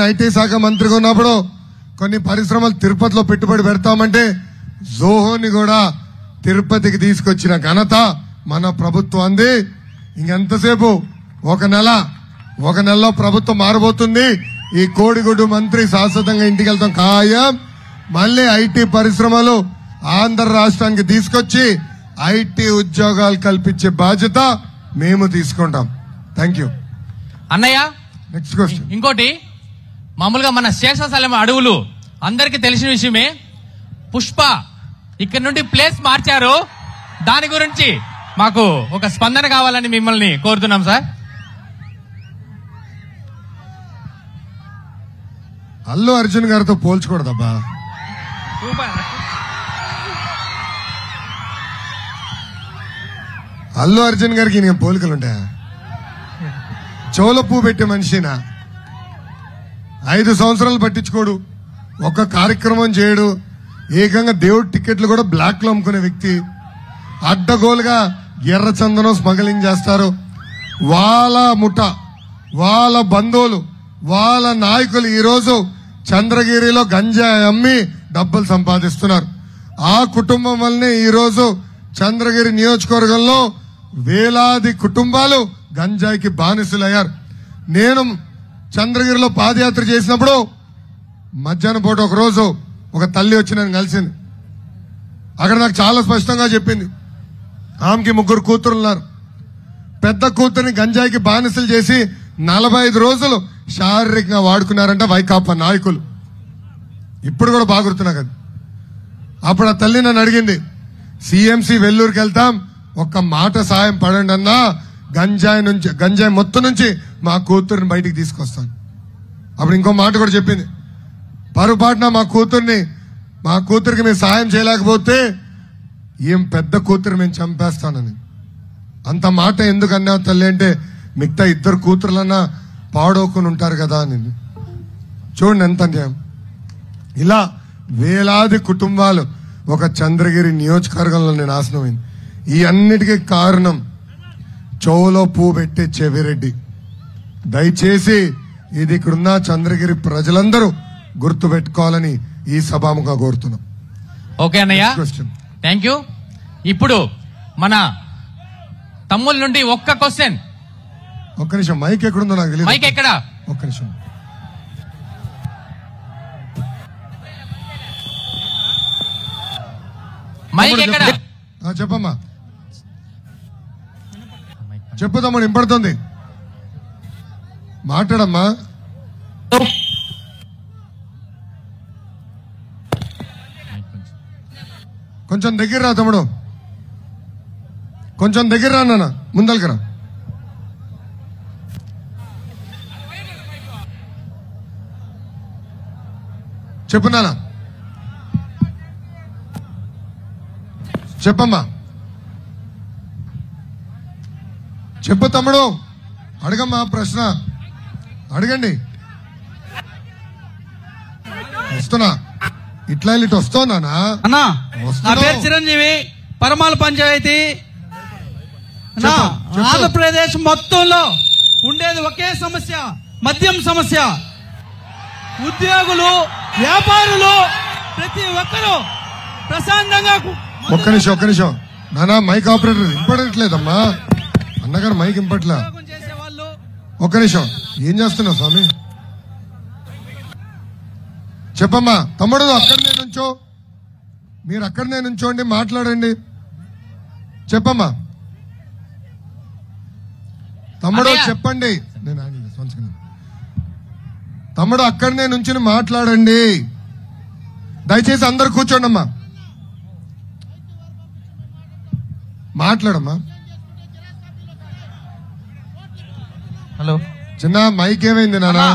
IT శాఖ మంత్రిగా ఉన్నప్పుడు కొన్ని పరిశ్రమలు తిరుపతిలో పెట్టుబడి పెడతామంటే జోహోని కూడా తిరుపతికి తీసుకొచ్చిన ఘనత మన ప్రభుత్వాన్ని. ఇంకెంతసేపు ఒక నెలలో ప్రభుత్వం మారబోతుంది. ఈ కోడిగుడ్డు మంత్రి శాశ్వతంగా ఇంటికి వెళ్తాం ఖాయం. మళ్ళీ ఐటీ పరిశ్రమలు ఆంధ్ర రాష్ట్రానికి తీసుకొచ్చి ఐటీ ఉద్యోగాలు కల్పించే బాధ్యత మేము తీసుకుంటాం. థ్యాంక్ యూ అన్నయ్య. Next question. ఇంకోటి, మామూలుగా మన శేషాచలం అడవులు అందరికి తెలిసిన విషయమే. పుష్ప ఇక్కడ నుండి ప్లేస్ మార్చారు, దాని గురించి మాకు ఒక స్పందన కావాలని మిమ్మల్ని కోరుతున్నాం సార్. అల్లు అర్జున్ గారితో పోల్చకూడదబ్బా. అల్లు అర్జున్ గారికి నేను పోలికలుంటాయా? చెవుల పువ్వు పెట్టే మనిషినా? 5 సంవత్సరాలు పట్టించుకోడు, ఒక్క కార్యక్రమం చేయడు. ఏకంగా దేవుడి టికెట్లు కూడా బ్లాక్ లో అమ్ముకునే వ్యక్తి. అడ్డగోలుగా ఎర్ర చందనం స్మగ్లింగ్ చేస్తారు. వాళ్ళ ముఠ, వాళ్ళ బంధువులు, వాళ్ళ నాయకులు ఈరోజు చంద్రగిరిలో గంజాయి అమ్మి డబ్బులు సంపాదిస్తున్నారు. ఆ కుటుంబం వల్లనే ఈరోజు చంద్రగిరి నియోజకవర్గంలో వేలాది కుటుంబాలు గంజాయికి బానిసలయ్యారు. నేను చంద్రగిరిలో పాదయాత్ర చేసినప్పుడు మధ్యాహ్నం పూట ఒక రోజు ఒక తల్లి వచ్చి నన్ను కలిసింది. అక్కడ నాకు చాలా స్పష్టంగా చెప్పింది, ఆమెకి 3 కూతురు ఉన్నారు. పెద్ద కూతురిని గంజాయికి బానిసలు చేసి 45 రోజులు శారీరకంగా వాడుకున్నారంట వైకాపా నాయకులు. ఇప్పుడు కూడా బాగుర్తున్నా కదా. అప్పుడు ఆ తల్లి నన్ను అడిగింది, సిఎంసి వెల్లూరుకి వెళ్తాం, ఒక్క మాట సాయం పడండి అన్నా, గంజాయి మొత్తం నుంచి మా కూతురిని బయటికి తీసుకొస్తాను. అప్పుడు ఇంకో మాట కూడా చెప్పింది, పొరపాటున మా కూతురికి మేము సాయం చేయలేకపోతే ఏం పెద్ద కూతురు మేము చంపేస్తానని. అంత మాట ఎందుకు అన్నా తల్లి అంటే, మిగతా 2 కూతురులన్నా పాడోకుని ఉంటారు కదా అని. చూడండి ఎంత అన్యాయం. ఇలా వేలాది కుటుంబాలు ఒక చంద్రగిరి నియోజకవర్గంలో నాశనమైంది. ఈ అన్నిటికీ కారణం చెవులో పువ్వు పెట్టే చెవిరెడ్డి. దయచేసి ఇది ఇక్కడున్న చంద్రగిరి ప్రజలందరూ గుర్తు పెట్టుకోవాలని ఈ సభాముగా కోరుతున్నాం. ఓకే అన్నయ్య, థ్యాంక్ యూ. ఇప్పుడు మన తమ్ముల నుండి ఒక్క క్వశ్చన్. ఒక్క నిమిషం, మైక్ ఎక్కడుందో నాకు తెలియదు. మైక్ ఎక్కడ? ఒక్క నిమిషం. మైక్ ఎక్కడ? చెప్పమ్మా, చెప్పు తమ్ముడు, వినపడుతుంది, మాట్లాడమ్మా. కొంచెం దగ్గర రా తమ్ముడు, కొంచెం దగ్గర రా నాన్న, ముందలకి రా. చెప్పు నాన్న, చెప్పమ్మా, చెప్పు తమ్ముడు, అడగమ్మా, ప్రశ్న అడగండి. వస్తున్నా, ఇట్లా ఇటు వస్తున్నా అన్నా. నా పేరు చిరంజీవి, పరమాల పంచాయతీ. ఆంధ్రప్రదేశ్ మొత్తంలో ఉండేది ఒకే సమస్య, మద్యం సమస్య. ఉద్యోగులు, వ్యాపారులు ప్రతి ఒక్కరూ ప్రశాంతంగా. ఒక్క నిమిషం నానా, మైక్ ఆపరేటర్ ఇంపడట్లేదమ్మా, అన్నగారు మైక్ ఇంపట్లా. ఒక్క నిమిషం, ఏం చేస్తున్నావు స్వామి? చెప్పమ్మా. తమ్ముడు అక్కడనే నుంచో, మీరు అక్కడనే నుంచోండి, మాట్లాడండి. చెప్పమ్మా తమ్ముడు, చెప్పండి. తమ్ముడు అక్కడనే నుంచి మాట్లాడండి, దయచేసి అందరు కూర్చోండి అమ్మా, మాట్లాడమ్మా. హలో చిన్న మైక్ ఏమైంది నానా?